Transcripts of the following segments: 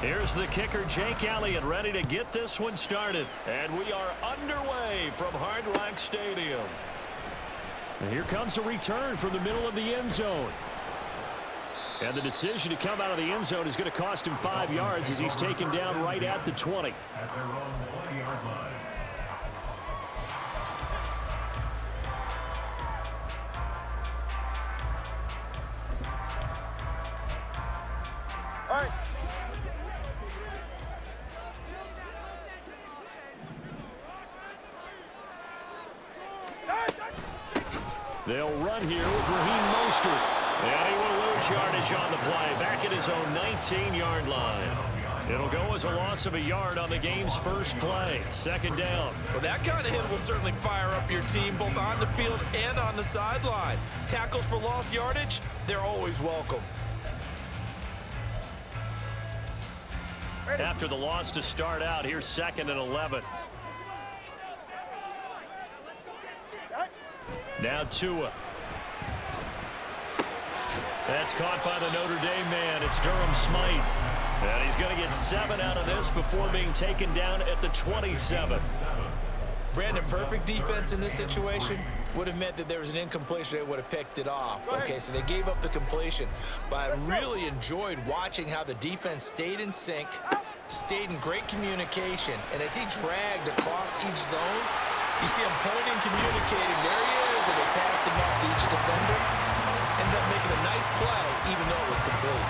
Here's the kicker, Jake Elliott, ready to get this one started. And we are underway from Hard Rock Stadium. And here comes a return from the middle of the end zone. And the decision to come out of the end zone is going to cost him 5 yards as he's taken down right at the 20. At their own 20-yard line. All right. They'll run here with Raheem Mostert. And he will lose yardage on the play. Back at his own 19-yard line. It'll go as a loss of a yard on the game's first play. Second down. Well, that kind of hit will certainly fire up your team both on the field and on the sideline. Tackles for lost yardage, they're always welcome. After the loss to start out, here's 2nd and 11. Now Tua. That's caught by the Notre Dame man. It's Durham Smythe. And he's going to get 7 out of this before being taken down at the 27. Brandon, perfect defense in this situation would have meant that there was an incompletion. They would have picked it off. Okay, so they gave up the completion. But I really enjoyed watching how the defense stayed in sync, stayed in great communication. And as he dragged across each zone, you see him pointing, communicating. There he is, and they passed him off to each defender. Ended up making a nice play, even though it was complete.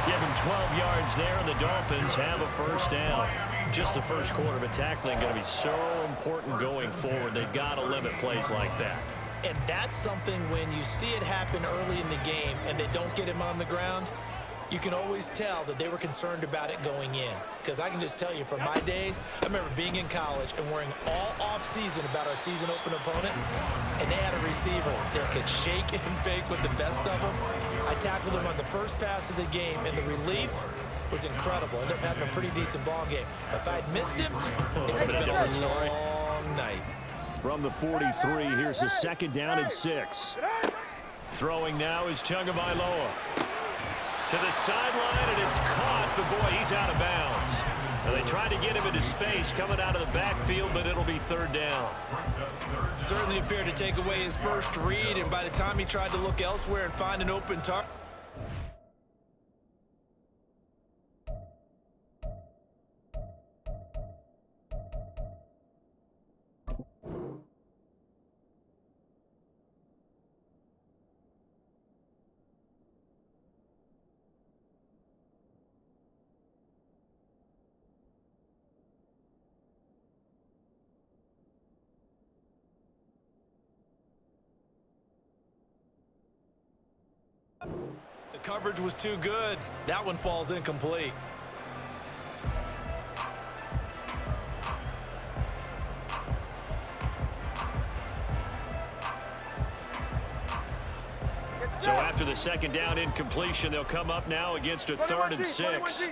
Give him 12 yards there, and the Dolphins have a first down. Just the first quarter, but tackling going to be so important going forward. They've got to limit plays like that. And that's something when you see it happen early in the game and they don't get him on the ground, you can always tell that they were concerned about it going in. Because I can just tell you from my days, I remember being in college and worrying all off-season about our season open opponent, and they had a receiver that could shake and bake with the best of them. I tackled him on the first pass of the game, and the relief was incredible. Ended up having a pretty decent ball game. But if I'd missed him, it would have been a long night. From the 43, here's a 2nd down and 6. Throwing now is Tagovailoa. To the sideline, and it's caught, but boy, he's out of bounds. Now they tried to get him into space coming out of the backfield, but it'll be 3rd down. Certainly appeared to take away his first read, and by the time he tried to look elsewhere and find an open target. The coverage was too good. That one falls incomplete. So after the 2nd down incompletion, they'll come up now against a 3rd and 6.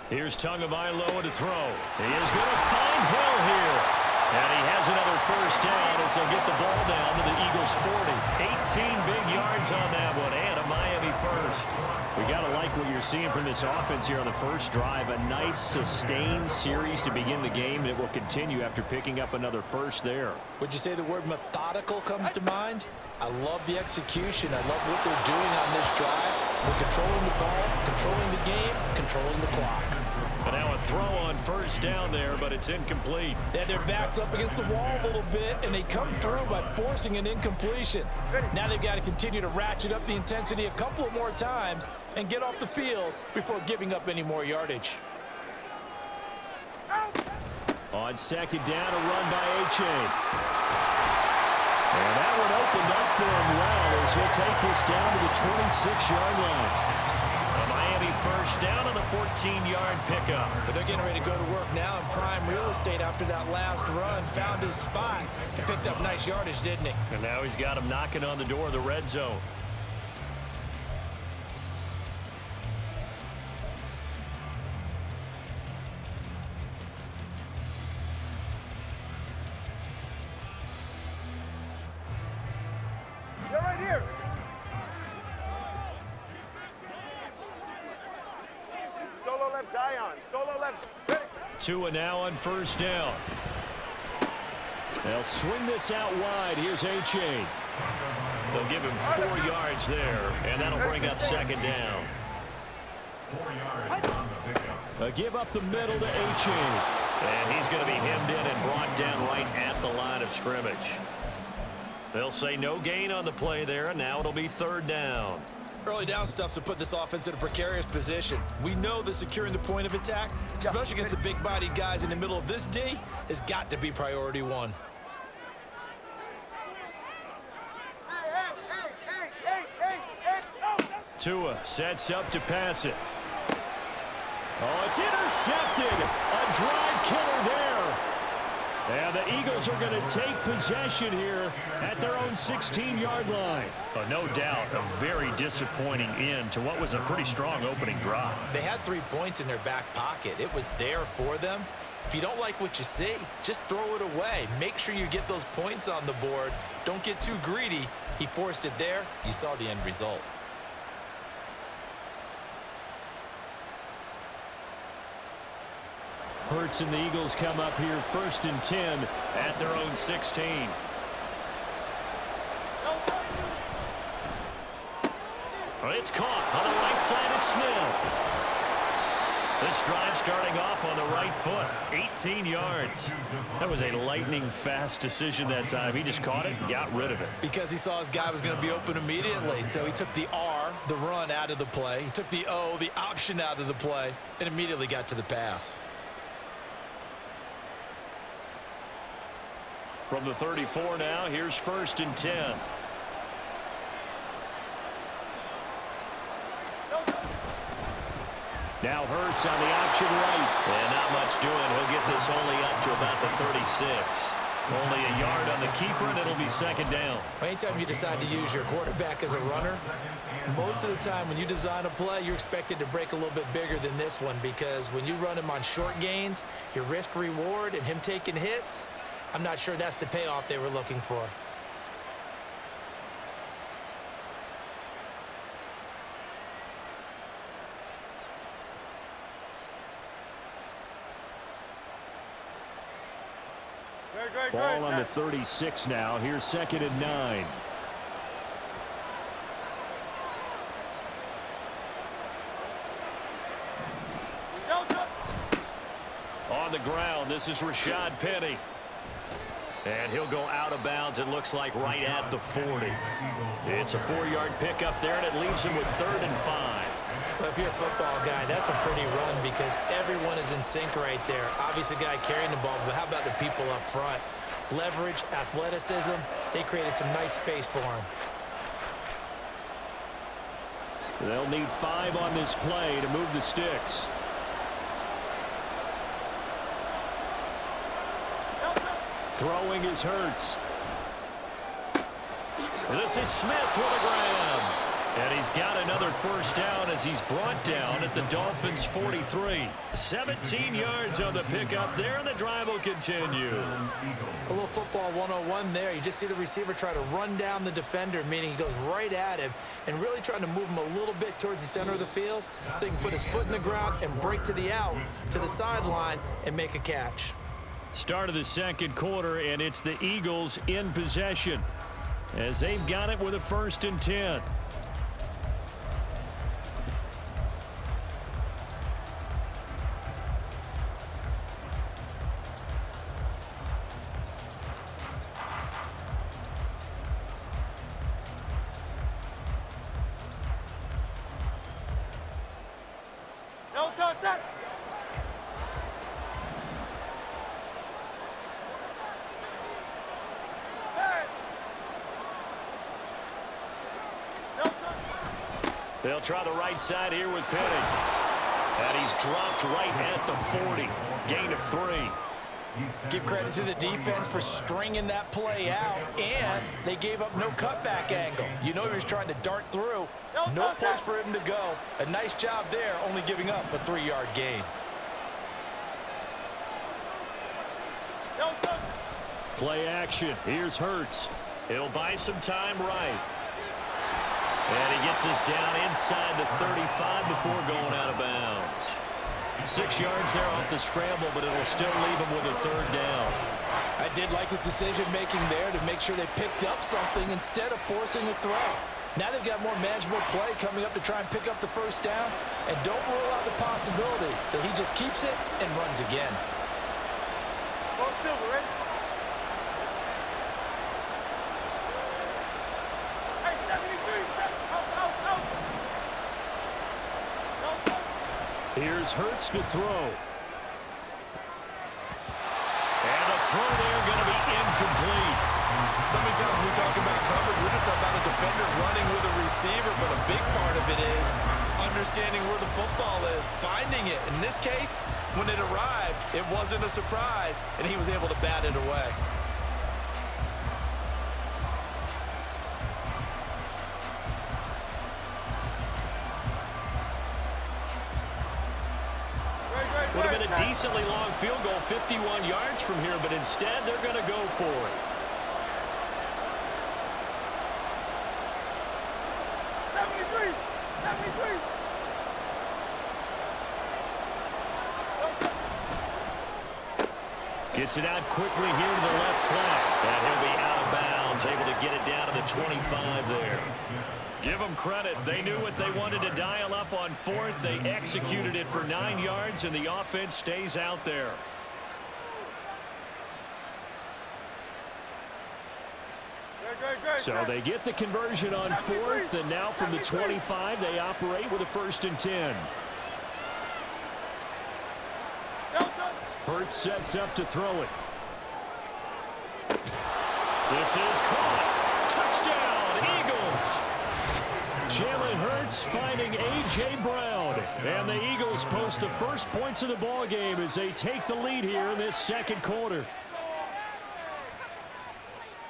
Here's Tagovailoa to throw. He is going to find Hill here. And he has another first down as they'll get the ball down to the Eagles' 40. 18 big yards on that one, and a Miami first. We got to like what you're seeing from this offense here on the first drive. A nice, sustained series to begin the game, and it will continue after picking up another first there. Would you say the word methodical comes to mind? I love the execution. I love what they're doing on this drive. They're controlling the ball, controlling the game, controlling the clock. But now a throw on first down there, but it's incomplete. They had their backs up against the wall a little bit, and they come through by forcing an incompletion. Now they've got to continue to ratchet up the intensity a couple of more times and get off the field before giving up any more yardage. On 2nd down, a run by H.A. And that one opened up for him well as he'll take this down to the 26-yard line. A Miami first down on the 14-yard pickup. But they're getting ready to go to work now in prime real estate after that last run. Found his spot and picked up nice yardage, didn't he? And now he's got him knocking on the door of the red zone. You're right here. Zion, solo left. Ready. Tua now on first down. They'll swing this out wide. Here's A-Chain. They'll give him 4 yards there, and that'll bring up second down. 4 yards on the pickup. A give up the middle to A-Chain. And he's going to be hemmed in and brought down right at the line of scrimmage. They'll say no gain on the play there, and now it'll be third down. Early down stuff to put this offense in a precarious position. We know that securing the point of attack, especially against the big-bodied guys in the middle of this D, has got to be priority one. Tua sets up to pass it. Oh, it's intercepted. A drive killer there. And the Eagles are going to take possession here at their own 16-yard line. No doubt a very disappointing end to what was a pretty strong opening drive. They had 3 points in their back pocket. It was there for them. If you don't like what you see, just throw it away. Make sure you get those points on the board. Don't get too greedy. He forced it there. You saw the end result. Hurts and the Eagles come up here 1st and 10 at their own 16. Well, it's caught on the right side of Smith. This drive starting off on the right foot, 18 yards. That was a lightning-fast decision that time. He just caught it and got rid of it. Because he saw his guy was going to be open immediately, so he took the R, the run, out of the play. He took the O, the option, out of the play, and immediately got to the pass. From the 34 now, here's 1st and 10. Now Hurts on the option right. And not much doing. He'll get this only up to about the 36. Only a yard on the keeper, and it'll be second down. Anytime you decide to use your quarterback as a runner, most of the time when you design a play, you're expected to break a little bit bigger than this one, because when you run him on short gains, your risk-reward and him taking hits, I'm not sure that's the payoff they were looking for. Ball on the 36 now. Here's 2nd and 9. On the ground, this is Rashad Penny. And he'll go out of bounds, it looks like, right at the 40. It's a 4-yard pickup there, and it leaves him with 3rd and 5. Well, if you're a football guy, that's a pretty run because everyone is in sync right there. Obviously, the guy carrying the ball, but how about the people up front? Leverage, athleticism, they created some nice space for him. They'll need 5 on this play to move the sticks. Throwing is Hurts. This is Smith with a grab. And he's got another first down as he's brought down at the Dolphins' 43. 17 yards on the pickup there, and the drive will continue. A little football 101 there. You just see the receiver try to run down the defender, meaning he goes right at him and really trying to move him a little bit towards the center of the field so he can put his foot in the ground and break to the out, to the sideline, and make a catch. Start of the second quarter, and it's the Eagles in possession as they've got it with a 1st and 10. No touch that. They'll try the right side here with Penny. And he's dropped right at the 40. Gain of 3. Give credit to the defense for stringing that play out, and they gave up no cutback angle. You know he was trying to dart through. No place for him to go. A nice job there, only giving up a 3-yard gain. Play action. Here's Hurts. He'll buy some time right. And he gets us down inside the 35 before going out of bounds. 6 yards there off the scramble, but it'll still leave him with a third down. I did like his decision-making there to make sure they picked up something instead of forcing a throw. Now they've got more manageable play coming up to try and pick up the first down, and don't rule out the possibility that he just keeps it and runs again. Ball silver, ready? Hey, 73, out. Here's Hurts to throw. And the throw there going to be incomplete. So many times when we talk about coverage, we're just about a defender running with a receiver, but a big part of it is understanding where the football is, finding it. In this case, when it arrived, it wasn't a surprise, and he was able to bat it away. Would have been a decently long field goal, 51 yards from here, but instead they're going to go for it. Gets it out quickly here to the left flank. And he'll be out of bounds, able to get it down to the 25 there. Give them credit. They knew what they wanted to dial up on fourth. They executed it for 9 yards, and the offense stays out there. So they get the conversion on fourth, and now from the 25, they operate with a 1st and 10. Hurts sets up to throw it. This is caught. Touchdown, Eagles. Jalen Hurts finding A.J. Brown. And the Eagles post the first points of the ball game as they take the lead here in this second quarter.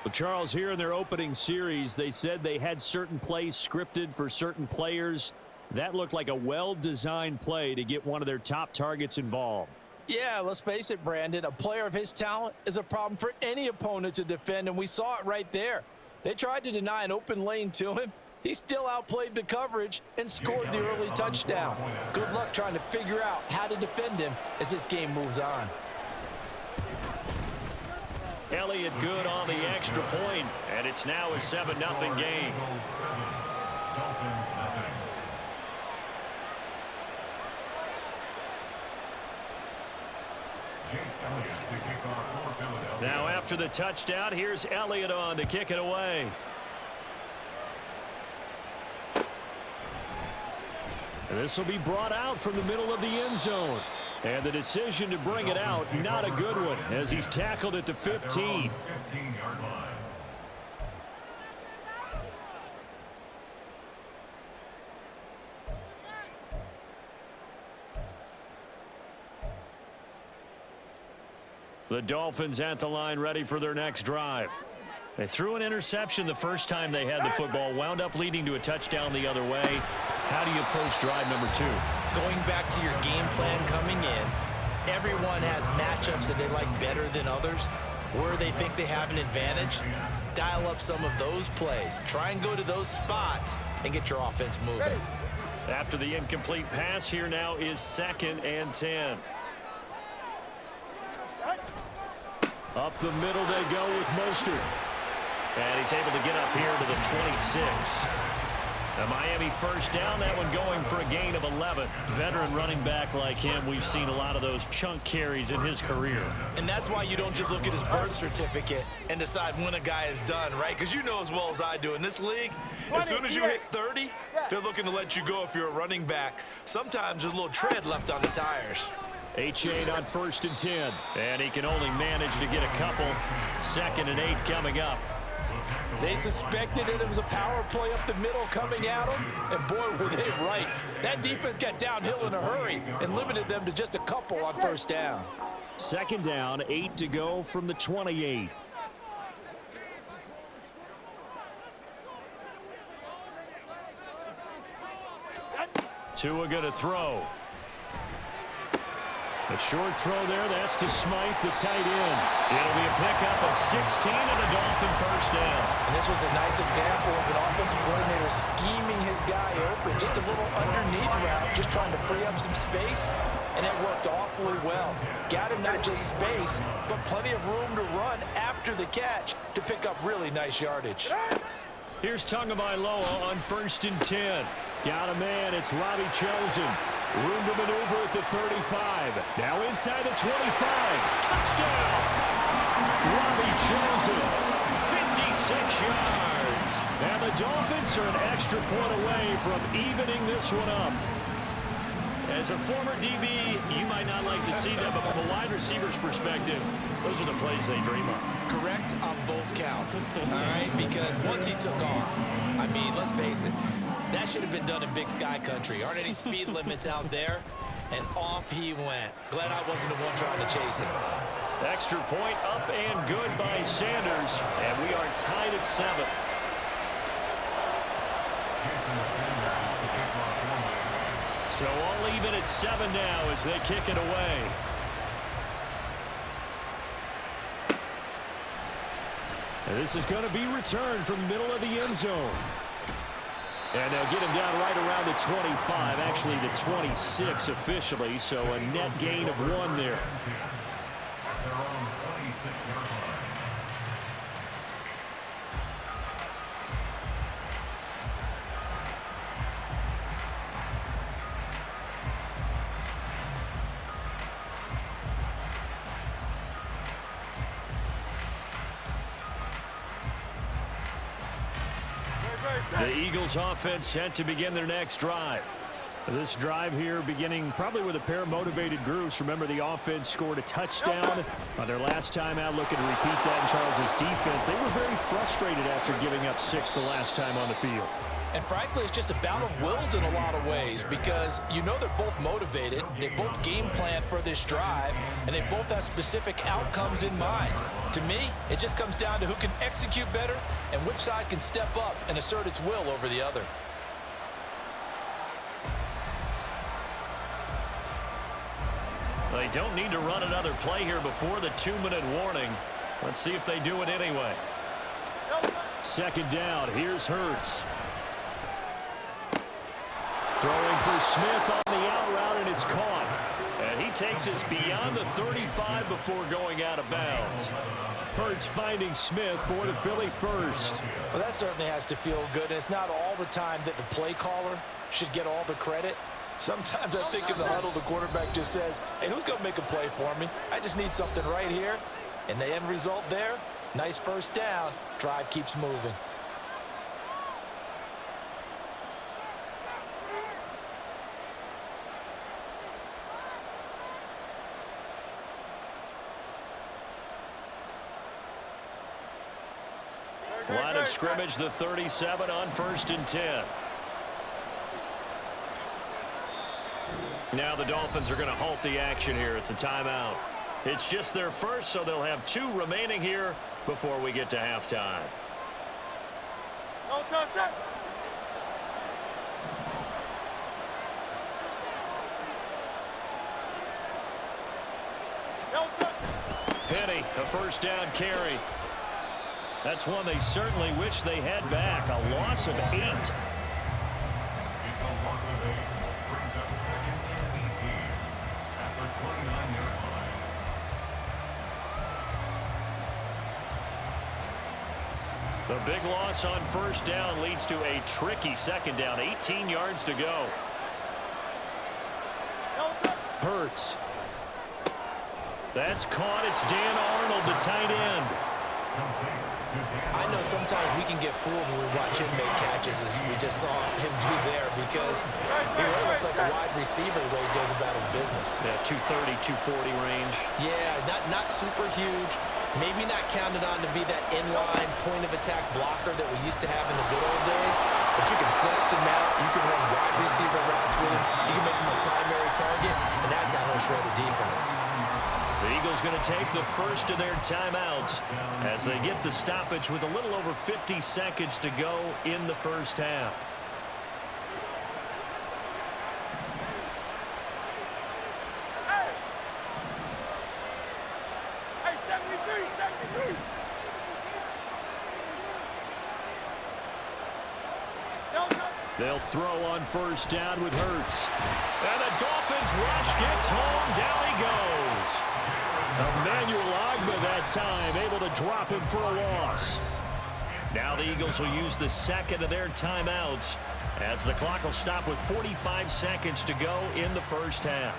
Well, Charles, here in their opening series, they said they had certain plays scripted for certain players. That looked like a well-designed play to get one of their top targets involved. Yeah, let's face it, Brandon. A player of his talent is a problem for any opponent to defend, and we saw it right there. They tried to deny an open lane to him. He still outplayed the coverage and scored the early touchdown. Good luck trying to figure out how to defend him as this game moves on. Elliott good on the extra point, and it's now a 7-0 game. Now after the touchdown, here's Elliott on to kick it away. This will be brought out from the middle of the end zone. And the decision to bring it out, not a good one, as he's tackled at the 15. The Dolphins at the line ready for their next drive. They threw an interception the first time they had the football, wound up leading to a touchdown the other way. How do you approach drive number 2? Going back to your game plan coming in, everyone has matchups that they like better than others. Where they think they have an advantage, dial up some of those plays. Try and go to those spots and get your offense moving. After the incomplete pass, here now is 2nd and 10. Up the middle they go with Mostert. And he's able to get up here to the 26. The Miami first down, that one going for a gain of 11. Veteran running back like him, we've seen a lot of those chunk carries in his career. And that's why you don't just look at his birth certificate and decide when a guy is done, right? Because you know as well as I do, in this league, as soon as you hit 30, they're looking to let you go if you're a running back. Sometimes there's a little tread left on the tires. H8 on 1st and 10. And he can only manage to get a couple. 2nd and 8 coming up. They suspected that it was a power play up the middle coming at them, and boy, were they right. That defense got downhill in a hurry and limited them to just a couple on 1st down. 2nd down, 8 to go from the 28. Tua going to throw. A short throw there, that's to Smythe, the tight end. It'll be a pickup of 16 and a Dolphin first down. And this was a nice example of an offensive coordinator scheming his guy open. Just a little underneath route, just trying to free up some space and it worked awfully well. Got him not just space, but plenty of room to run after the catch to pick up really nice yardage. Here's Tagovailoa on 1st and 10. Got a man. It's Robbie Chosen. Room to maneuver at the 35. Now inside the 25. Touchdown! Robbie Chosen. 56 yards. And the Dolphins are an extra point away from evening this one up. As a former DB, you might not like to see that, but from a wide receiver's perspective, those are the plays they dream of. Correct on both counts, all right? Because once he took off, I mean, let's face it, that should have been done in Big Sky country. Aren't any speed limits out there? And off he went. Glad I wasn't the one trying to chase him. Extra point up and good by Sanders, and we are tied at 7. So all even at 7 now as they kick it away. And this is going to be returned from the middle of the end zone. And they'll get him down right around the 25, actually the 26 officially, so a net gain of 1 there. The Eagles offense set to begin their next drive. This drive here beginning probably with a pair of motivated groups. Remember, the offense scored a touchdown on their last time out, looking to repeat that in Charles's defense. They were very frustrated after giving up 6 the last time on the field. And frankly, it's just a battle of wills in a lot of ways because you know they're both motivated, they both game plan for this drive, and they both have specific outcomes in mind. To me, it just comes down to who can execute better and which side can step up and assert its will over the other. They don't need to run another play here before the 2-minute warning. Let's see if they do it anyway. 2nd down, here's Hurts. Throwing for Smith on the out route, and it's caught. And he takes us beyond the 35 before going out of bounds. Hurts finding Smith for the Philly first. Well, that certainly has to feel good. And it's not all the time that the play caller should get all the credit. Sometimes I think in the huddle, the quarterback just says, hey, who's going to make a play for me? I just need something right here. And the end result there, nice 1st down. Drive keeps moving. Line of scrimmage, the 37 on 1st and 10. Now the Dolphins are going to halt the action here. It's a timeout. It's just their first, so they'll have 2 remaining here before we get to halftime. No touch it. No touch. Penny, a 1st down carry. That's one they certainly wish they had back. A loss of 8. It's a loss of 8. Brings up 2nd and 18 at the 29-yard line. The big loss on 1st down leads to a tricky 2nd down. 18 yards to go. Hurts. That's caught. It's Dan Arnold, the tight end. I know sometimes we can get fooled when we watch him make catches, as we just saw him do there, because he really looks like a wide receiver the way he goes about his business. Yeah, 230, 240 range. Yeah, not super huge. Maybe not counted on to be that inline point-of-attack blocker that we used to have in the good old days, but you can flex him out. You can run wide receiver routes with him. You can make him a primary target, and that's how he'll shred a defense. The Eagles going to take the first of their timeouts as they get the stoppage with a little over 50 seconds to go in the 1st half. Hey, 73. No touch. They'll throw on first down with Hurts. And the Dolphins rush gets home. Down he goes. Emmanuel Ogbah that time able to drop him for a loss. Now the Eagles will use the second of their timeouts as the clock will stop with 45 seconds to go in the first half.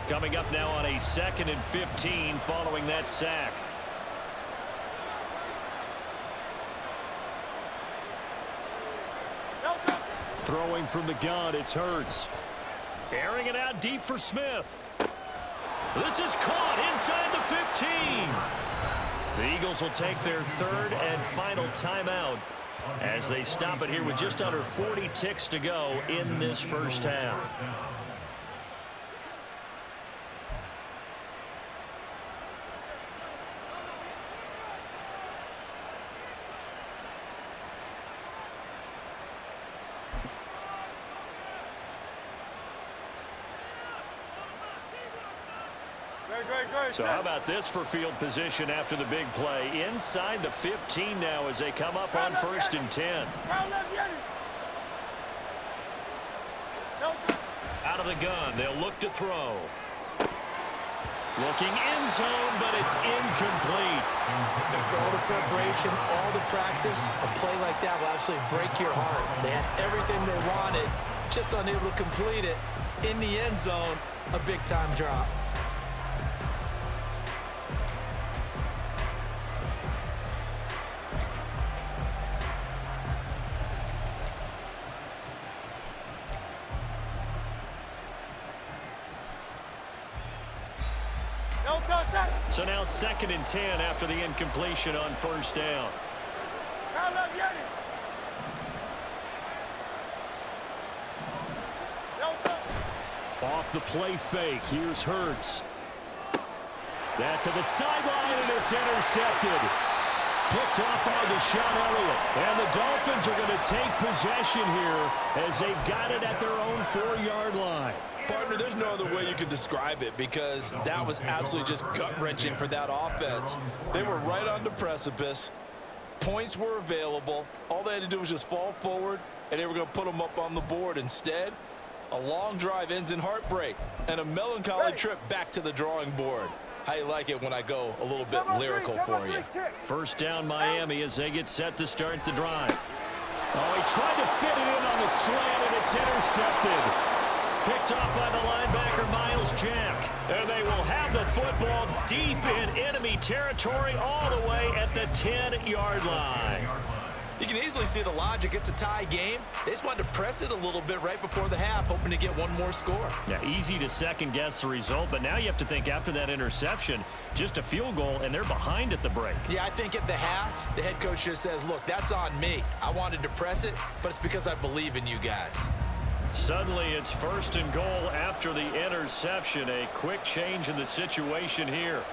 Coming up now on a 2nd and 15 following that sack. Throwing from the gun, it's Hurts. Airing it out deep for Smith. This is caught inside the 15. The Eagles will take their 3rd and final timeout as they stop it here with just under 40 ticks to go in this first half. So how about this for field position after the big play? Inside the 15 now as they come up on 1st and 10. Out of the gun, they'll look to throw. Looking end zone, but it's incomplete. After all the preparation, all the practice, a play like that will absolutely break your heart. They had everything they wanted, just unable to complete it. In the end zone, a big-time drop. So now 2nd and 10 after the incompletion on 1st down. Off the play fake, here's Hurts. That to the sideline, and it's intercepted. Picked off by Deshaun Elliott. And the Dolphins are going to take possession here as they've got it at their own 4-yard line. Partner, there's no other way you could describe it because that was absolutely just gut-wrenching for that offense. They were right on the precipice. Points were available. All they had to do was just fall forward, and they were going to put them up on the board. Instead, a long drive ends in heartbreak and a melancholy trip back to the drawing board. How you like it when I go a little bit lyrical for you? First down Miami as they get set to start the drive. Oh, he tried to fit it in on the slant, and it's intercepted. Picked off by the linebacker, Miles Jack. And they will have the football deep in enemy territory all the way at the 10-yard line. You can easily see the logic. It's a tie game. They just wanted to press it a little bit right before the half, hoping to get one more score. Yeah, easy to second-guess the result, but now you have to think after that interception, just a field goal, and they're behind at the break. Yeah, I think at the half, the head coach just says, look, that's on me. I wanted to press it, but it's because I believe in you guys. Suddenly, it's 1st and goal after the interception. A quick change in the situation here.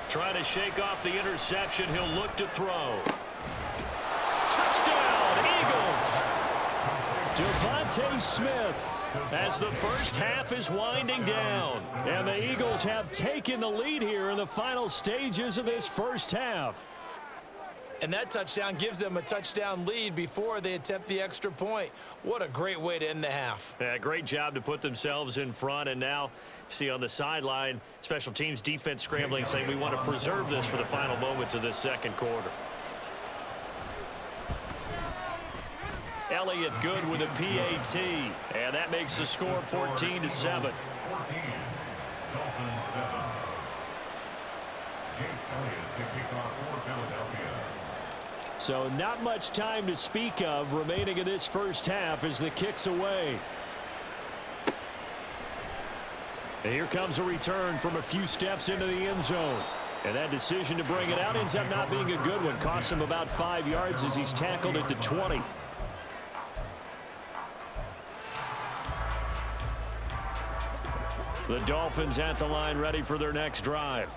Trying to shake off the interception. He'll look to throw. Touchdown, Eagles! Devontae Smith as the first half is winding down. And the Eagles have taken the lead here in the final stages of this first half. And that touchdown gives them a touchdown lead before they attempt the extra point. What a great way to end the half. Yeah, great job to put themselves in front. And now, see on the sideline, special teams defense scrambling, saying we want to preserve this for the final moments of this second quarter. Elliott good with a PAT. And that makes the score 14-7. 14. Dolphins 7. Jake Elliott to kick off for Philadelphia. So not much time to speak of remaining in this first half as the kick's away. And here comes a return from a few steps into the end zone. And that decision to bring it out ends up not being a good one. Cost him about 5 yards as he's tackled at the 20. The Dolphins at the line ready for their next drive.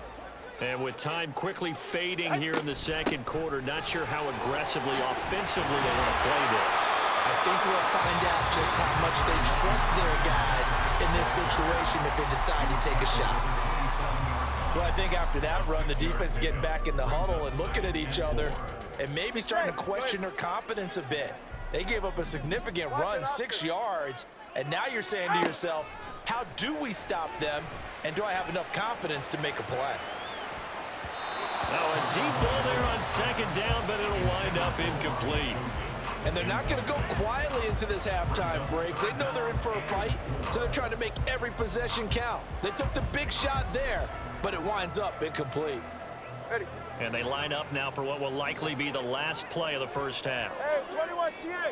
And with time quickly fading here in the second quarter, not sure how aggressively, offensively they want to play this. I think we'll find out just how much they trust their guys in this situation if they decide to take a shot. Well, I think after that run, the defense is getting back in the huddle and looking at each other and maybe starting to question their confidence a bit. They gave up a significant run, 6 yards, and now you're saying to yourself, how do we stop them, and do I have enough confidence to make a play? Now a deep ball there on second down, but it'll wind up incomplete. And they're not going to go quietly into this halftime break. They know they're in for a fight, so they're trying to make every possession count. They took the big shot there, but it winds up incomplete. Ready. And they line up now for what will likely be the last play of the first half. Hey, 21 TA.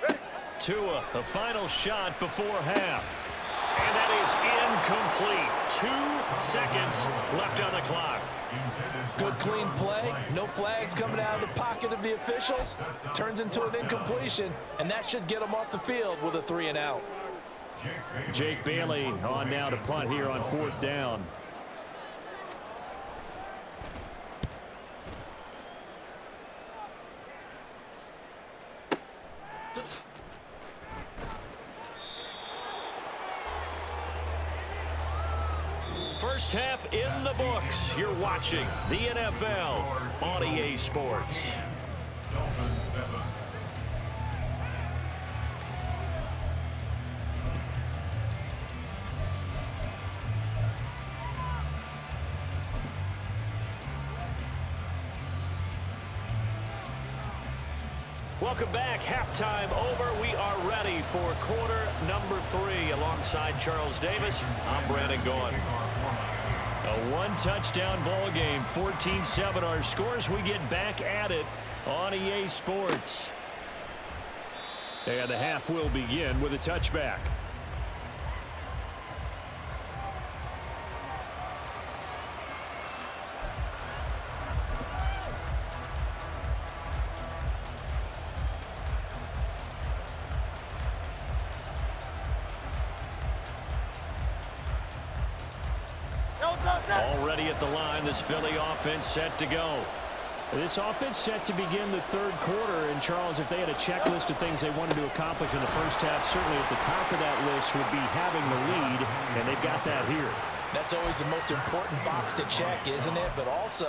Ready. Tua, the final shot before half. And that is incomplete. 2 seconds left on the clock. Good clean play, no flags coming out of the pocket of the officials. Turns into an incompletion, and that should get them off the field with a 3 and out. Jake Bailey on now to punt here on 4th down. First half in the books. You're watching the NFL on EA Sports. Dolphins 7. Welcome back. Halftime over. We are ready for quarter number 3. Alongside Charles Davis, I'm Brandon Gaughan. A 1-touchdown ball game, 14-7 our scores. We get back at it on EA Sports. And the half will begin with a touchback. Already at the line, this Philly offense set to go. This offense set to begin the third quarter. And, Charles, if they had a checklist of things they wanted to accomplish in the first half, certainly at the top of that list would be having the lead, and they've got that here. That's always the most important box to check, isn't it? But also,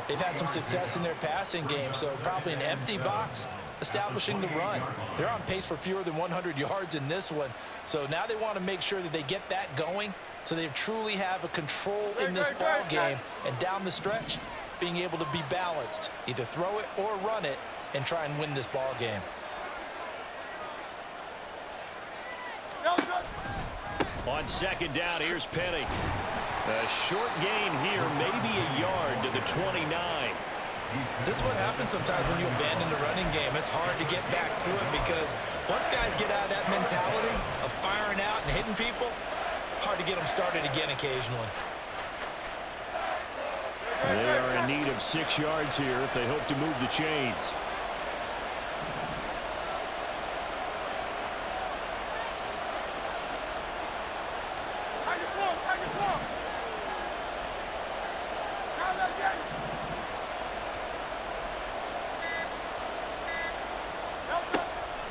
they've had some success in their passing game, so probably an empty box establishing the run. They're on pace for fewer than 100 yards in this one, so now they want to make sure that they get that going so they truly have a control in this ball game, and down the stretch, being able to be balanced, either throw it or run it, and try and win this ball game. On second down, here's Penny. A short gain here, maybe a yard to the 29. This is what happens sometimes when you abandon the running game. It's hard to get back to it because once guys get out of that mentality of firing out and hitting people, hard to get them started again occasionally. They are in need of 6 yards here if they hope to move the chains.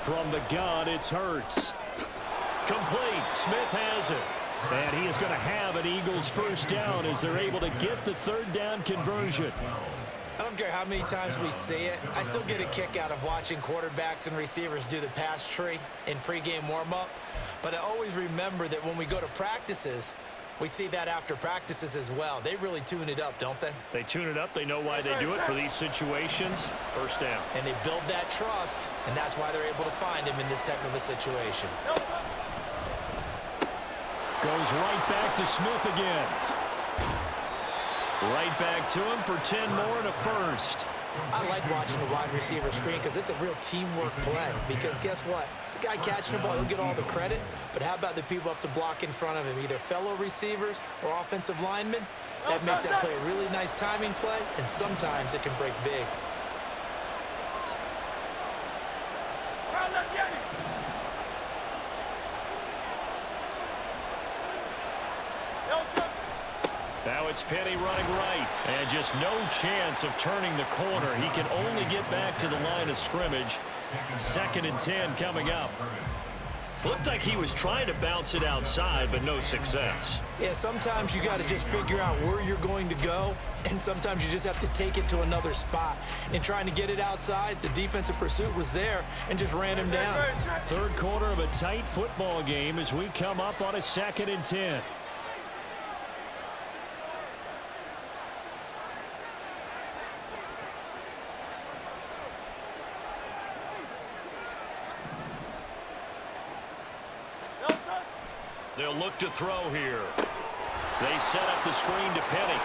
From the gun, it's Hurts. Complete. Smith has it. And he is going to have an Eagles first down as they're able to get the third down conversion. I don't care how many times we see it. I still get a kick out of watching quarterbacks and receivers do the pass tree in pregame warm-up. But I always remember that when we go to practices, we see that after practices as well. They really tune it up, don't they? They tune it up. They know why they do it for these situations. First down. And they build that trust, and that's why they're able to find him in this type of a situation. Goes right back to Smith again. Right back to him for 10 more and a first. I like watching the wide receiver screen because it's a real teamwork play. Because guess what? The guy catching the ball, he'll get all the credit. But how about the people up to block in front of him, either fellow receivers or offensive linemen? That makes that play a really nice timing play, and sometimes it can break big. Now it's Penny running right. And just no chance of turning the corner. He can only get back to the line of scrimmage. 2nd and 10 coming up. Looked like he was trying to bounce it outside, but no success. Yeah, sometimes you got to just figure out where you're going to go, and sometimes you just have to take it to another spot. In trying to get it outside, the defensive pursuit was there and just ran him down. 3rd quarter of a tight football game as we come up on a 2nd and 10. They'll look to throw here. They set up the screen to Penny.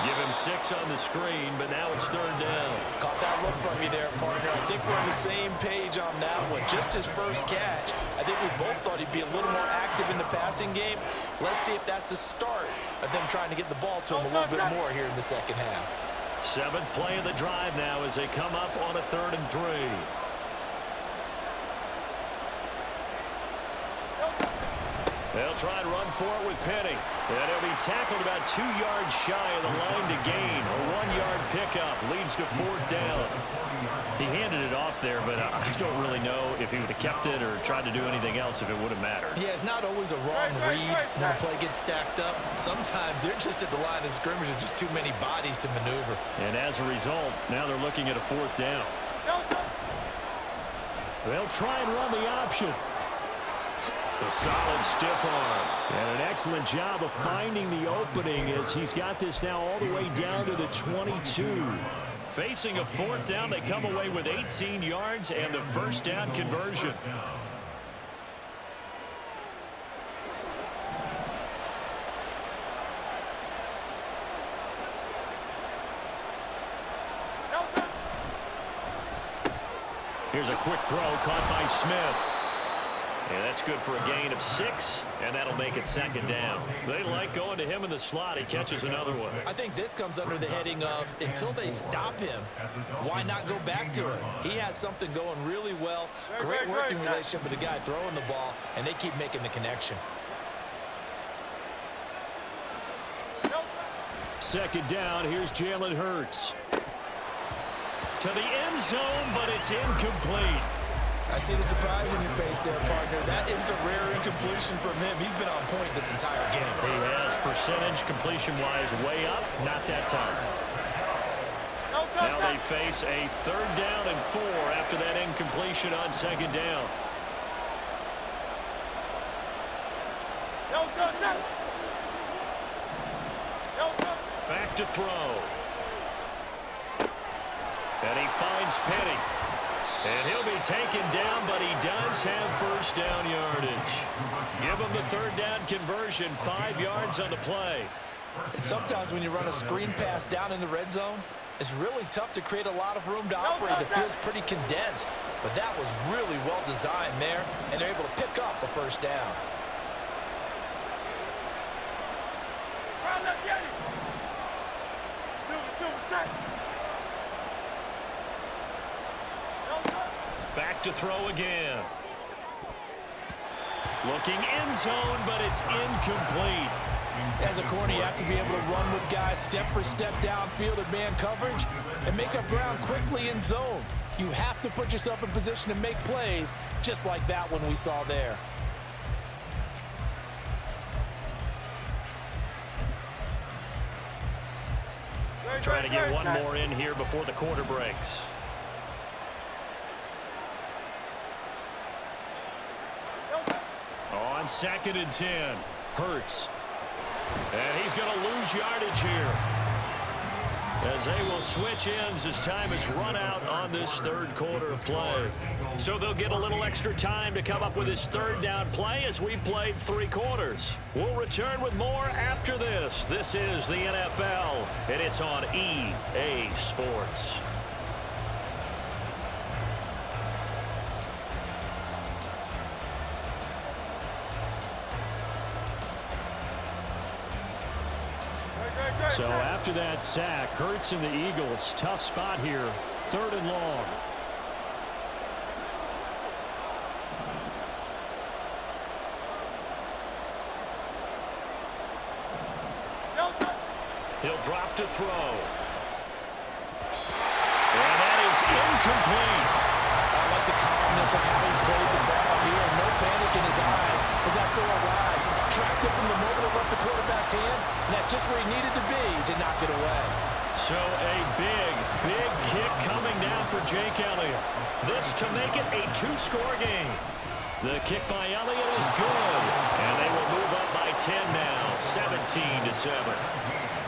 Give him 6 on the screen, but now it's 3rd down. Caught that look from you there, partner. I think we're on the same page on that one. Just his first catch. I think we both thought he'd be a little more active in the passing game. Let's see if that's the start of them trying to get the ball to him a little bit more here in the 2nd half. 7th play of the drive now as they come up on a 3rd and 3. They'll try and run for it with Penny. And he'll be tackled about 2 yards shy of the line to gain. A 1-yard pickup leads to 4th down. He handed it off there, but I don't really know if he would have kept it or tried to do anything else if it would have mattered. Yeah, it's not always a wrong read when a play gets stacked up. Sometimes they're just at the line of scrimmage. There's just too many bodies to maneuver. And as a result, now they're looking at a 4th down. They'll try and run the option. A solid stiff arm. And an excellent job of finding the opening as he's got this now all the way down to the 22. Facing a 4th down, they come away with 18 yards and the 1st down conversion. Here's a quick throw caught by Smith. And that's good for a gain of 6, and that'll make it 2nd down. They like going to him in the slot. He catches another one. I think this comes under the heading of until they stop him, why not go back to it? He has something going really well. Great working relationship with the guy throwing the ball, and they keep making the connection. 2nd down, here's Jalen Hurts. To the end zone, but it's incomplete. I see the surprise in your face there, partner. That is a rare incompletion from him. He's been on point this entire game. He has percentage completion-wise way up, not that time. Now they face a 3rd down and 4 after that incompletion on 2nd down. Back to throw. And he finds Penny. And he'll be taken down, but he does have 1st down yardage. Give him the 3rd down conversion, 5 yards on the play. And sometimes when you run a screen pass down in the red zone, it's really tough to create a lot of room to operate. The field's pretty condensed, but that was really well designed there, and they're able to pick up a 1st down. Back to throw again. Looking end zone, but it's incomplete. As a corner, you have to be able to run with guys step for step downfield in man coverage and make up ground quickly in zone. You have to put yourself in position to make plays just like that one we saw there. Trying to get one more in here before the quarter breaks. On 2nd and 10, Hurts. And he's going to lose yardage here, as they will switch ends as time is run out on this 3rd quarter of play. So they'll get a little extra time to come up with this 3rd down play as we played 3 quarters. We'll return with more after this. This is the NFL, and it's on EA Sports. So after that sack, Hurts and the Eagles, tough spot here, 3rd and long. He'll drop to throw. And that is incomplete. I like the calmness of having played the ball here. No panic in his eyes as that throw arrived. Tracked it from the moment it left the quarterback's hand, and that's just where he needed to be to knock it away. So a big, big kick coming down for Jake Elliott. This to make it a two-score game. The kick by Elliott is good, and they will move up by 10 now, 17-7.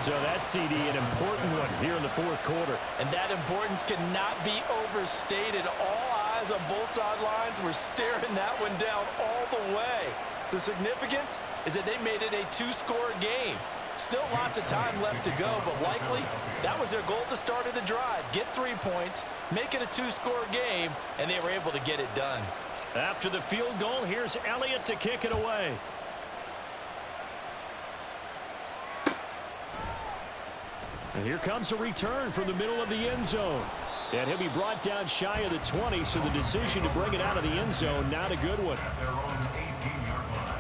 So that's, CD, an important one here in the fourth quarter. And that importance cannot be overstated. All eyes on both sidelines were staring that one down all the way. The significance is that they made it a two-score game. Still lots of time left to go, but likely that was their goal at the start of the drive. Get 3 points, make it a two-score game, and they were able to get it done. After the field goal, here's Elliott to kick it away. And here comes a return from the middle of the end zone. And he'll be brought down shy of the 20, so the decision to bring it out of the end zone, not a good one. At their own 18-yard line.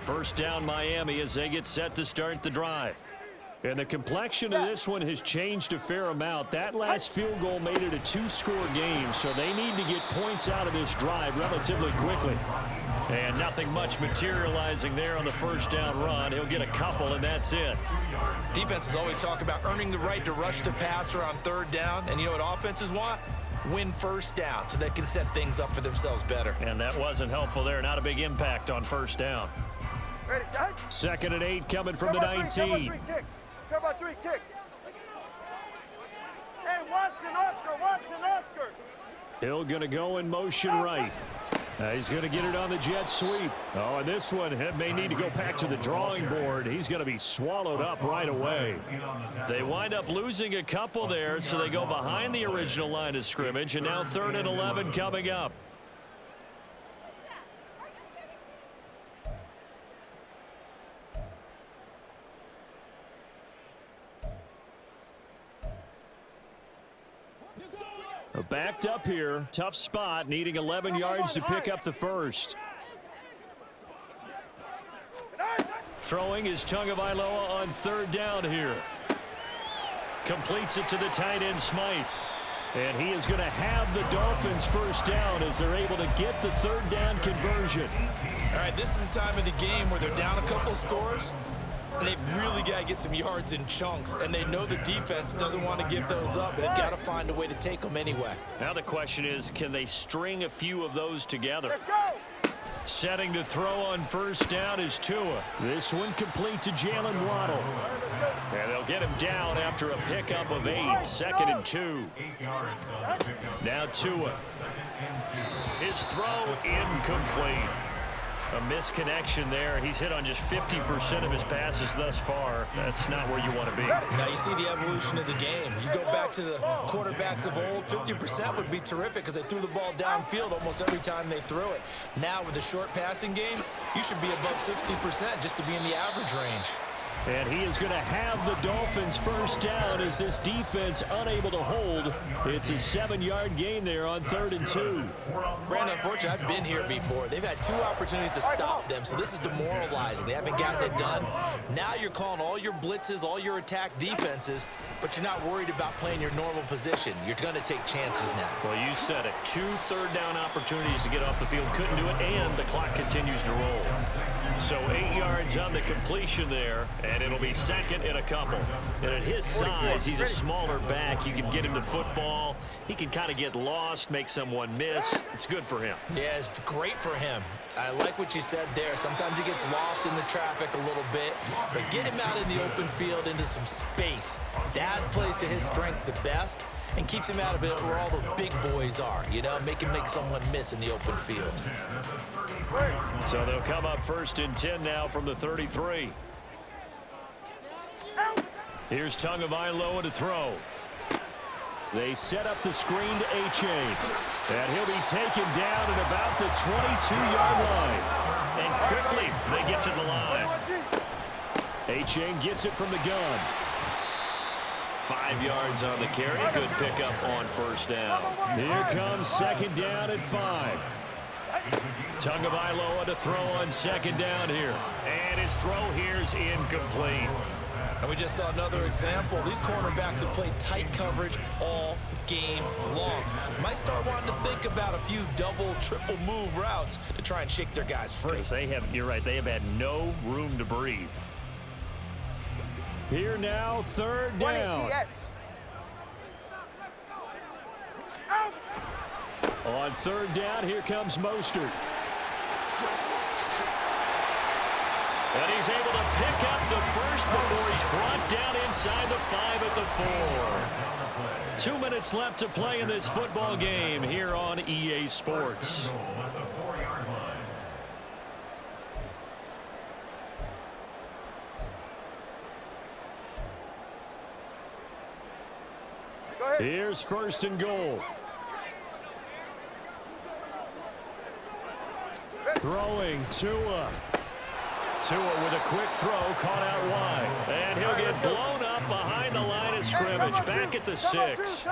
First down Miami as they get set to start the drive. And the complexion of this one has changed a fair amount. That last field goal made it a two-score game, so they need to get points out of this drive relatively quickly. And nothing much materializing there on the first down run. He'll get a couple, and that's it. Defenses always talk about earning the right to rush the passer on third down. And you know what offenses want? Win first down so they can set things up for themselves better. And that wasn't helpful there. Not a big impact on first down. Ready, set. 2nd and 8 coming from the 19. Turn by three, kick. Hey, Watson, Oscar. Hill going to go in motion right. He's going to get it on the jet sweep. Oh, and this one may need to go back to the drawing board. He's going to be swallowed up right away. They wind up losing a couple there, so they go behind the original line of scrimmage, and now 3rd and 11 coming up. Backed up here, tough spot, needing 11 yards to pick up the first. Throwing is Tagovailoa on 3rd down here. Completes it to the tight end Smythe. And he is going to have the Dolphins first down as they're able to get the 3rd down conversion. All right, this is the time of the game where they're down a couple scores, and they've really got to get some yards in chunks, and they know the defense doesn't want to give those up. They've got to find a way to take them anyway. Now the question is, can they string a few of those together? Let's go. Setting to throw on first down is Tua. This one complete to Jalen Waddle. And they'll get him down after a pickup of 8. 2nd and 2. 8 yards on the pickup. Now Tua. His throw incomplete. A misconnection there. He's hit on just 50% of his passes thus far. That's not where you want to be. Now you see the evolution of the game. You go back to the quarterbacks of old, 50% would be terrific because they threw the ball downfield almost every time they threw it. Now with the short passing game, you should be above 60% just to be in the average range. And he is going to have the Dolphins first down as this defense unable to hold. It's a 7-yard gain there on 3rd and 2. Brandon, unfortunately, I've been here before. They've had 2 opportunities to stop them, so this is demoralizing. They haven't gotten it done. Now you're calling all your blitzes, all your attack defenses, but you're not worried about playing your normal position. You're going to take chances now. Well, you said it. 2 third down opportunities to get off the field. Couldn't do it, and the clock continues to roll. So 8 yards on the completion there, and it'll be 2nd and a couple. And at his size, he's a smaller back. You can get him to football. He can kind of get lost, make someone miss. It's good for him. Yeah, it's great for him. I like what you said there. Sometimes he gets lost in the traffic a little bit, but get him out in the open field into some space. That plays to his strengths the best and keeps him out of it where all the big boys are, you know, make him make someone miss in the open field. So they'll come up 1st and 10 now from the 33. Here's Tagovailoa to throw. They set up the screen to H.A. And he'll be taken down at about the 22-yard line. And and quickly they get to the line. A-Chain gets it from the gun. 5 yards on the carry. Good pickup on first down. Here comes second down at 5. Tagovailoa to throw on second down here. And his throw here's incomplete. And we just saw another example. These cornerbacks have played tight coverage all game long. Might start wanting to think about a few double, triple move routes to try and shake their guys free. You're right, they have had no room to breathe. Here now, third down. On third down, here comes Mostert. And he's able to pick up the first before he's brought down inside the 5 at the 4. 2 minutes left to play in this football game here on EA Sports. Here's first and goal. Throwing Tua. Tua with a quick throw, caught out wide. And he'll get blown up behind the line of scrimmage, back at the 6. Brings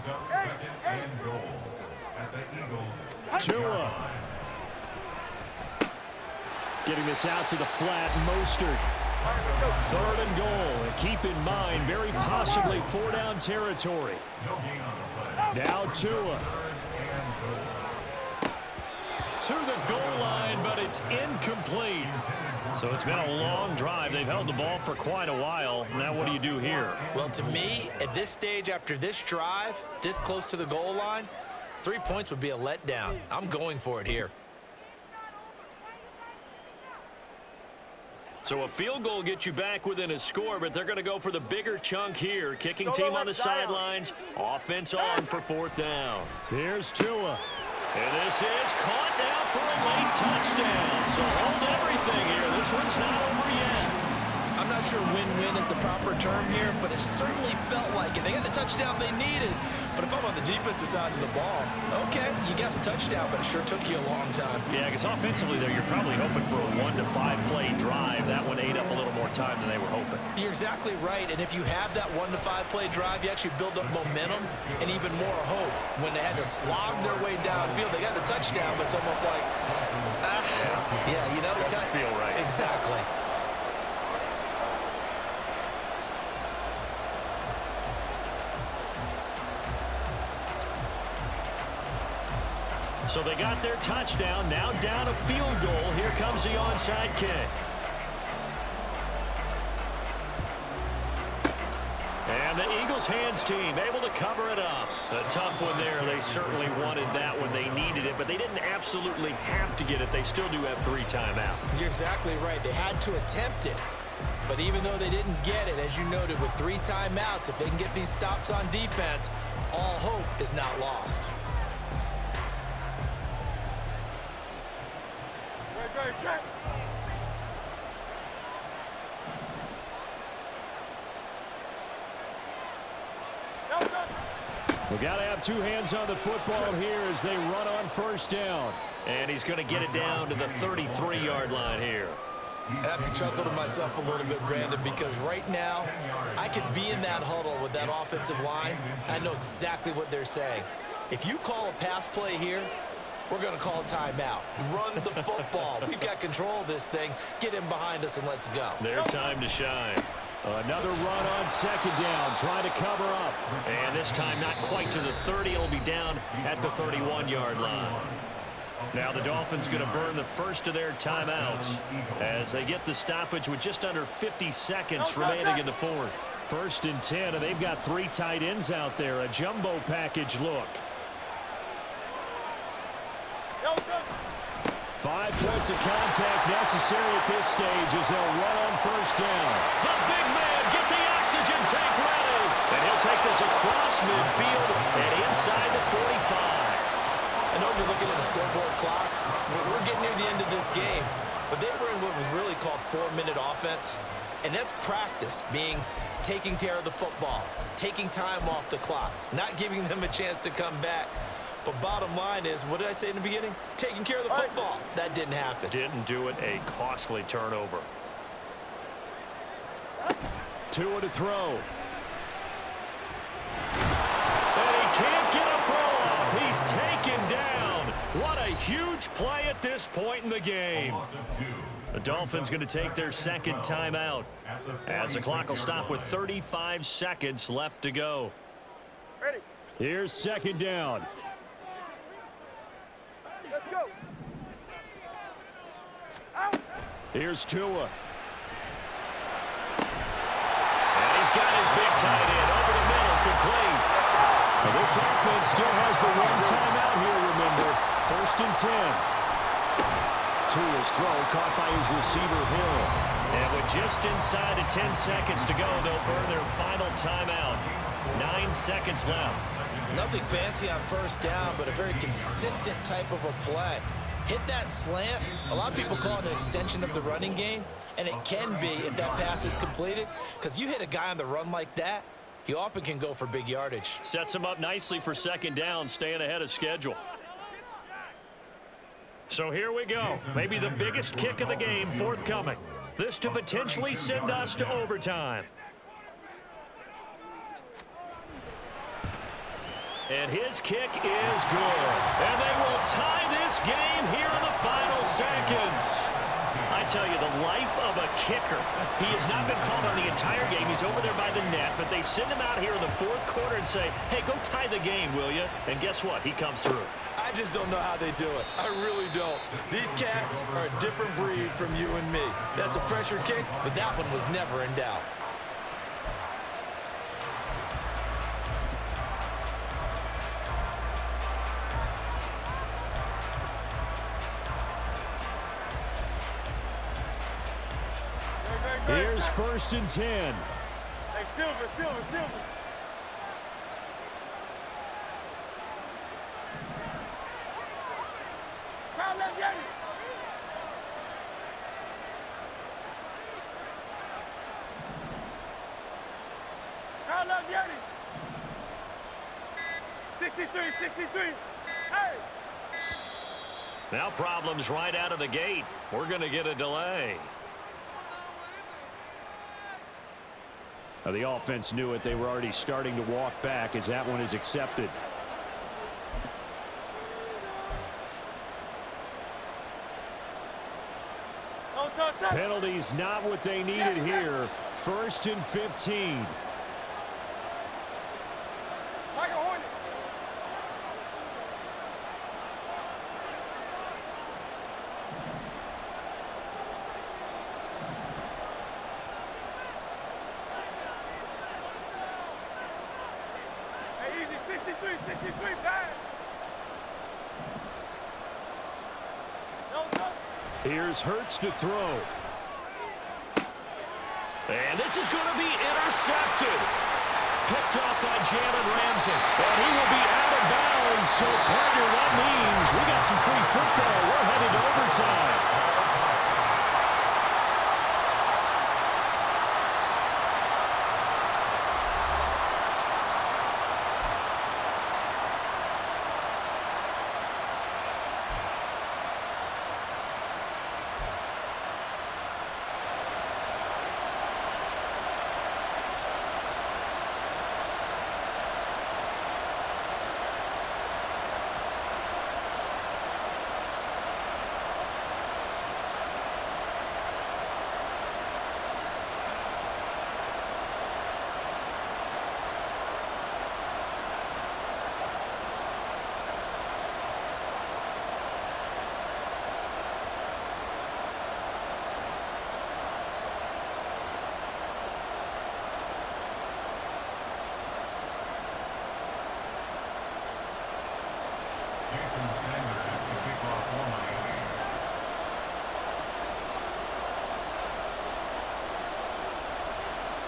up second and goal at the Eagles. Tua. Getting this out to the flat, Mostert. Third and goal. And keep in mind, very possibly 4-down territory. Now Tua. To the goal line, but it's incomplete. So it's been a long drive. They've held the ball for quite a while. Now what do you do here? Well, to me, at this stage, after this drive, this close to the goal line, 3 points would be a letdown. I'm going for it here. So a field goal gets you back within a score, but they're going to go for the bigger chunk here. Kicking team on the sidelines. Offense on for 4th down. Here's Tua. And this is caught now for a late touchdown. So hold everything here. This one's not over yet. I'm not sure win-win is the proper term here, but it certainly felt like it. They got the touchdown they needed. But if I'm on the defensive side of the ball, okay, you got the touchdown, but it sure took you a long time. Yeah, because offensively there, you're probably hoping for a 1 to 5 play drive. That one ate up a little more time than they were hoping. You're exactly right. And if you have that 1 to 5 play drive, you actually build up momentum and even more hope. When they had to slog their way downfield, they got the touchdown, but it's almost like, yeah, you know, doesn't feel right. Exactly. So they got their touchdown, now down a field goal. Here comes the onside kick. And the Eagles hands team able to cover it up. A tough one there. They certainly wanted that when they needed it, but they didn't absolutely have to get it. They still do have 3 timeouts. You're exactly right. They had to attempt it. But even though they didn't get it, as you noted, with 3 timeouts, if they can get these stops on defense, all hope is not lost. We got to have 2 hands on the football here as they run on first down. And he's going to get it down to the 33-yard line here. I have to chuckle to myself a little bit, Brandon, because right now I could be in that huddle with that offensive line. I know exactly what they're saying. If you call a pass play here, we're going to call a timeout. Run the football. We've got control of this thing. Get him behind us and let's go. Their time to shine. Another run on second down. Try to cover up. And this time not quite to the 30. It'll be down at the 31-yard line. Now the Dolphins going to burn the first of their timeouts as they get the stoppage with just under 50 seconds remaining in the 4th. 1st and 10, and they've got 3 tight ends out there. A jumbo package look. 5 points of contact necessary at this stage as they'll run on first down. The big man, get the oxygen tank ready. And he'll take this across midfield and inside the 45. I know you're looking at the scoreboard clock. We're getting near the end of this game. But they were in what was really called 4-minute offense. And that's practice, being taking care of the football, taking time off the clock, not giving them a chance to come back. But bottom line is, what did I say in the beginning? Taking care of the football. That didn't happen. Didn't do it. A costly turnover. Tua to throw. And he can't get a throw off. He's taken down. What a huge play at this point in the game. The Dolphins going to take their second timeout as the clock will stop with 35 seconds left to go. Ready. Here's second down. Let's go. Out. Here's Tua. And he's got his big tight end over the middle, complete. Well, this offense still has the one timeout here, remember. 1st and 10. Tua's throw caught by his receiver, Hill. And with just inside of 10 seconds to go, they'll burn their final timeout. 9 seconds left. Nothing fancy on first down, but a very consistent type of a play. Hit that slant. A lot of people call it an extension of the running game, and it can be if that pass is completed, because you hit a guy on the run like that, he often can go for big yardage. Sets him up nicely for second down, staying ahead of schedule. So here we go. Maybe the biggest kick of the game forthcoming. This to potentially send us to overtime. And his kick is good. And they will tie this game here in the final seconds. I tell you, the life of a kicker. He has not been called on the entire game. He's over there by the net, but they send him out here in the 4th quarter and say, hey, go tie the game, will you? And guess what? He comes through. I just don't know how they do it. I really don't. These cats are a different breed from you and me. That's a pressure kick, but that one was never in doubt. Here's 1st and 10. Hey, Silver. Crowd left, Yanni. Crowd left, Yanni. 63. Hey. Now problems right out of the gate. We're going to get a delay. Now the offense knew it. They were already starting to walk back as that one is accepted. Penalties not what they needed here. 1st and 15. Michael Hornet. Hey, easy. 63, bang. No touch. Here's Hurts to throw. And this is going to be intercepted. Picked off by Jalen Ramsey. And he will be out of bounds. So, partner, that means we got some free football. We're headed to overtime.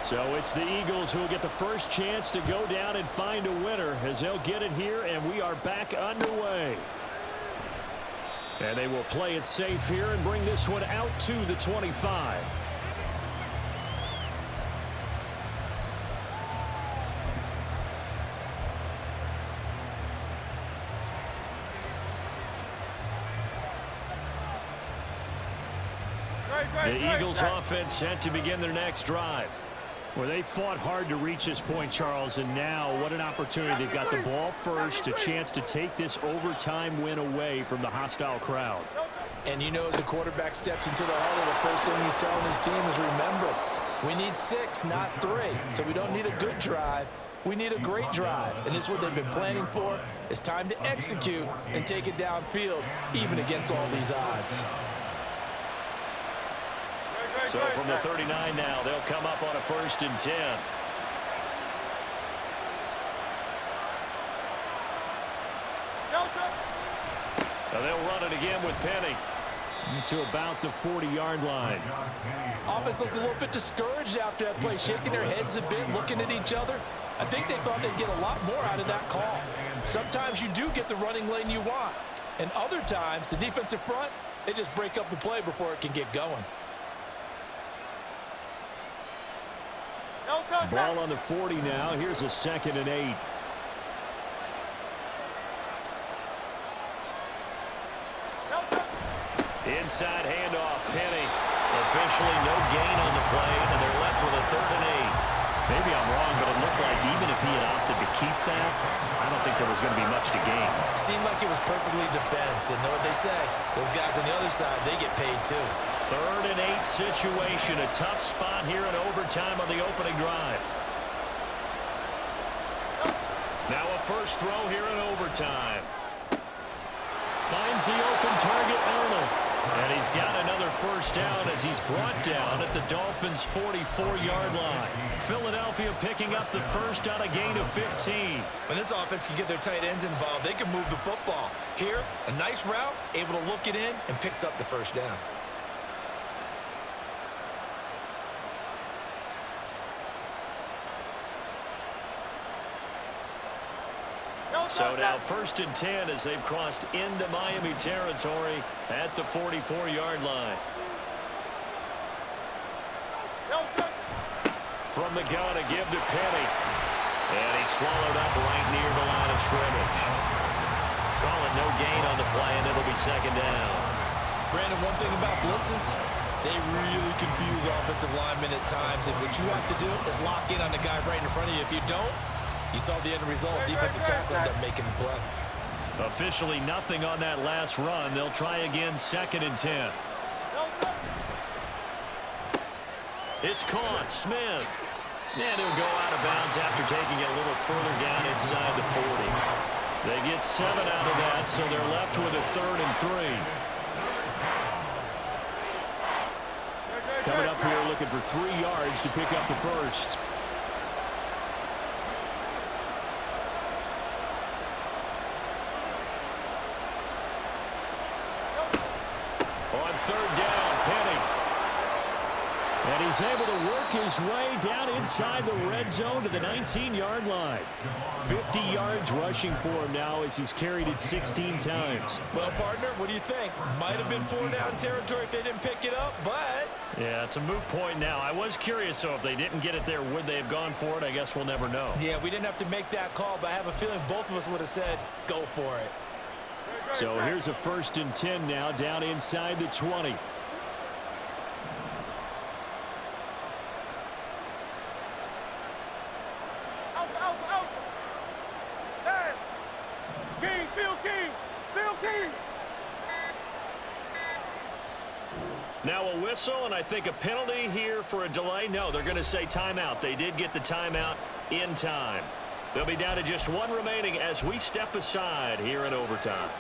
So it's the Eagles who will get the first chance to go down and find a winner as they'll get it here, and we are back underway. And they will play it safe here and bring this one out to the 25. The Eagles offense set to begin their next drive. Well, they fought hard to reach this point, Charles, and now what an opportunity. They've got the ball first, a chance to take this overtime win away from the hostile crowd. And you know, as a quarterback steps into the huddle, the first thing he's telling his team is, remember, we need 6, not 3. So we don't need a good drive. We need a great drive. And this is what they've been planning for. It's time to execute and take it downfield, even against all these odds. So from the 39 now, they'll come up on a 1st and 10. Now they'll run it again with Penny. To about the 40-yard line. Offense looked a little bit discouraged after that play, shaking their heads a bit, looking at each other. I think they thought they'd get a lot more out of that call. Sometimes you do get the running lane you want. And other times, the defensive front, they just break up the play before it can get going. Ball on the 40 now. Here's a 2nd and 8. Inside handoff, Penny. Officially no gain on the play, and they're left with a 3rd and 8. Maybe I'm wrong, but it looked like even if he had opted to keep that, I don't think there was going to be much to gain. Seemed like it was perfectly defense, and know what they say. Those guys on the other side, they get paid too. 3rd and 8 situation. A tough spot here in overtime on the opening drive. Now a first throw here in overtime. Finds the open target, Arnold. And he's got another 1st down as he's brought down at the Dolphins' 44-yard line. Philadelphia picking up the first on a gain of 15. When this offense can get their tight ends involved, they can move the football. Here, a nice route, able to look it in, and picks up the 1st down. So now 1st and 10 as they've crossed into Miami territory at the 44-yard line. From the gun, a give to Penny. And he's swallowed up right near the line of scrimmage. Calling no gain on the play, and it'll be 2nd down. Brandon, one thing about blitzes, they really confuse offensive linemen at times. And what you have to do is lock in on the guy right in front of you. If you don't, you saw the end result. Defensive tackle ended up making the play. Officially nothing on that last run. They'll try again, 2nd and 10. It's caught. Smith. And he'll go out of bounds after taking it a little further down inside the 40. They get 7 out of that, so they're left with a 3rd and 3. Coming up here looking for 3 yards to pick up the first. On 3rd down, Penny. And he's able to work his way down inside the red zone to the 19-yard line. 50 yards rushing for him now as he's carried it 16 times. Well, partner, what do you think? Might have been 4-down territory if they didn't pick it up, but... Yeah, it's a moot point now. I was curious, so if they didn't get it there, would they have gone for it? I guess we'll never know. Yeah, we didn't have to make that call, but I have a feeling both of us would have said, go for it. So here's a 1st and 10 now, down inside the 20. Now a whistle, and I think a penalty here for a delay. No, they're going to say timeout. They did get the timeout in time. They'll be down to just 1 remaining as we step aside here in overtime.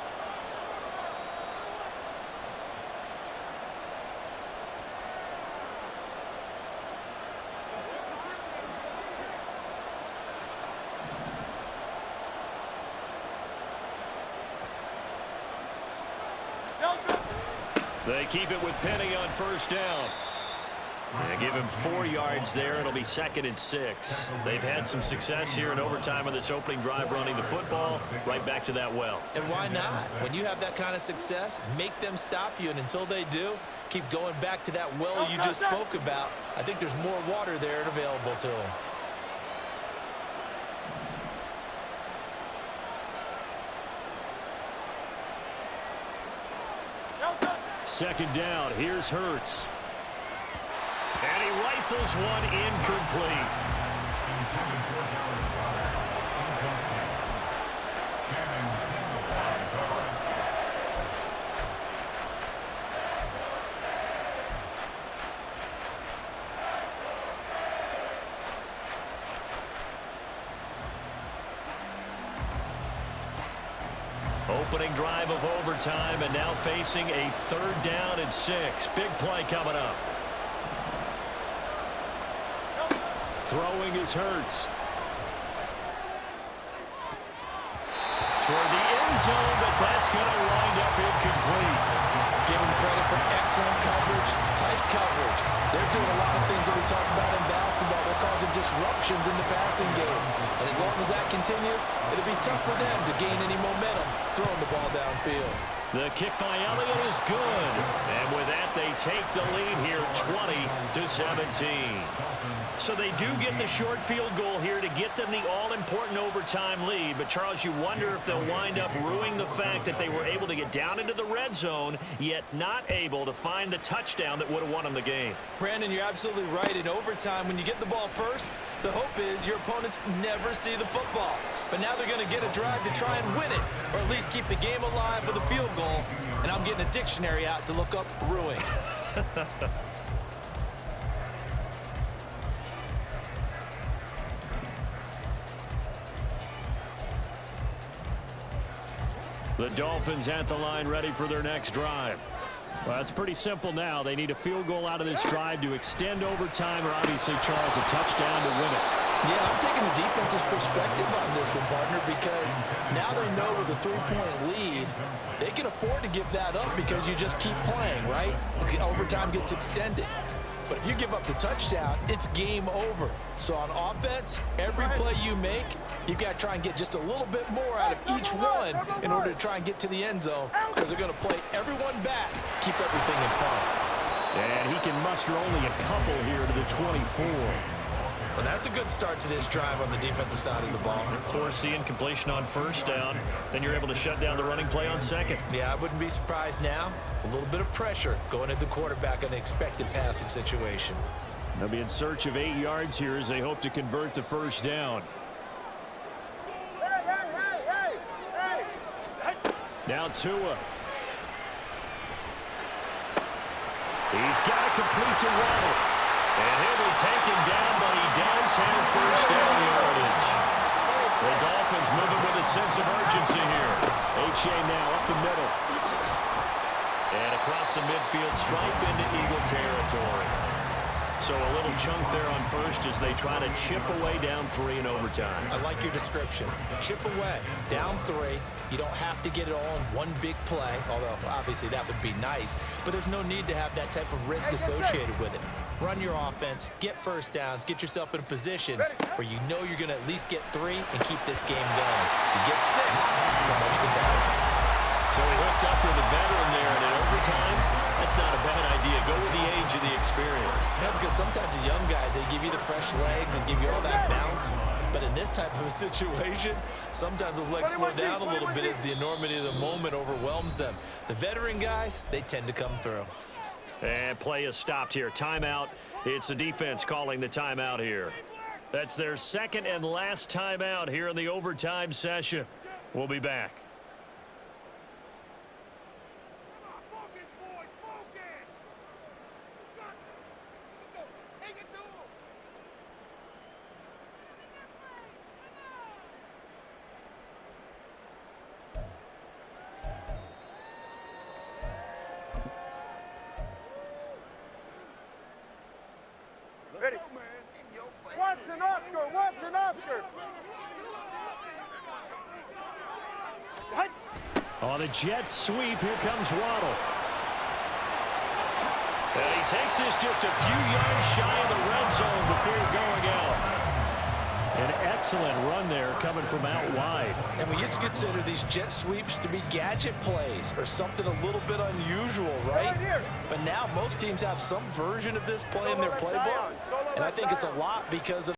They keep it with Penny on 1st down. They give him 4 yards there. It'll be 2nd and 6. They've had some success here in overtime on this opening drive running the football. Right back to that well. And why not? When you have that kind of success, make them stop you. And until they do, keep going back to that well you just spoke about. I think there's more water there and available to them. 2nd down. Here's Hurts. And he rifles one incomplete. Opening drive of overtime, and now facing a 3rd down and 6. Big play coming up. Throwing is Hurts. Toward the end zone, but that's going to wind up incomplete. Give them credit for excellent coverage, tight coverage. They're doing a lot of things that we talk about in basketball. They're causing disruptions in the passing game. And as long as that continues, it'll be tough for them to gain any momentum throwing the ball downfield. The kick by Elliott is good. And with that, they take the lead here 20-17. So they do get the short field goal here to get them the all-important overtime lead. But, Charles, you wonder if they'll wind up ruining the fact that they were able to get down into the red zone, yet not able to find the touchdown that would have won them the game. Brandon, you're absolutely right. In overtime, when you get the ball first, the hope is your opponents never see the football. But now they're going to get a drive to try and win it, or at least keep the game alive with a field goal. And I'm getting a dictionary out to look up ruin. The Dolphins at the line, ready for their next drive. Well, it's pretty simple now. They need a field goal out of this drive to extend overtime, or obviously, Charles, a touchdown to win it. Yeah, I'm taking the defense's perspective on this one, partner, because now they know with a 3-point lead, they can afford to give that up because you just keep playing, right? The overtime gets extended. But if you give up the touchdown, it's game over. So on offense, every play you make, you've got to try and get just a little bit more out of each one in order to try and get to the end zone, because they're going to play everyone back, keep everything in front. And he can muster only a couple here to the 24. Well, that's a good start to this drive on the defensive side of the ball. Force the incompletion on 1st down. Then you're able to shut down the running play on 2nd. Yeah, I wouldn't be surprised now. A little bit of pressure going at the quarterback on the expected passing situation. They'll be in search of 8 yards here as they hope to convert the 1st down. Now Tua. He's got it complete to Waddle. And he'll be taken down, but he does have 1st down yardage. The Dolphins moving with a sense of urgency here. H.A. now up the middle. And across the midfield stripe into Eagle territory. So a little chunk there on 1st as they try to chip away down 3 in overtime. I like your description. Chip away, down 3. You don't have to get it all in one big play, although obviously that would be nice. But there's no need to have that type of risk associated with it. Run your offense, get 1st downs, get yourself in a position where you know you're going to at least get 3 and keep this game going. You get 6, so much the better. So he hooked up with a veteran there, and in overtime, that's not a bad idea. Go with the age and the experience. Yeah, because sometimes the young guys, they give you the fresh legs and give you all that bounce. But in this type of a situation, sometimes those legs slow down a little bit as the enormity of the moment overwhelms them. The veteran guys, they tend to come through. And play is stopped here. Timeout. It's the defense calling the timeout here. That's their 2nd and last timeout here in the overtime session. We'll be back. Focus, boys, focus! Take it to him! Ready? Watson, Oscar! Watson, Oscar! On the jet sweep, here comes Waddle. And he takes this just a few yards shy of the red zone before going out. An excellent run there coming from out wide. And we used to consider these jet sweeps to be gadget plays or something a little bit unusual, right? But now most teams have some version of this play in their playbook. And I think it's a lot because of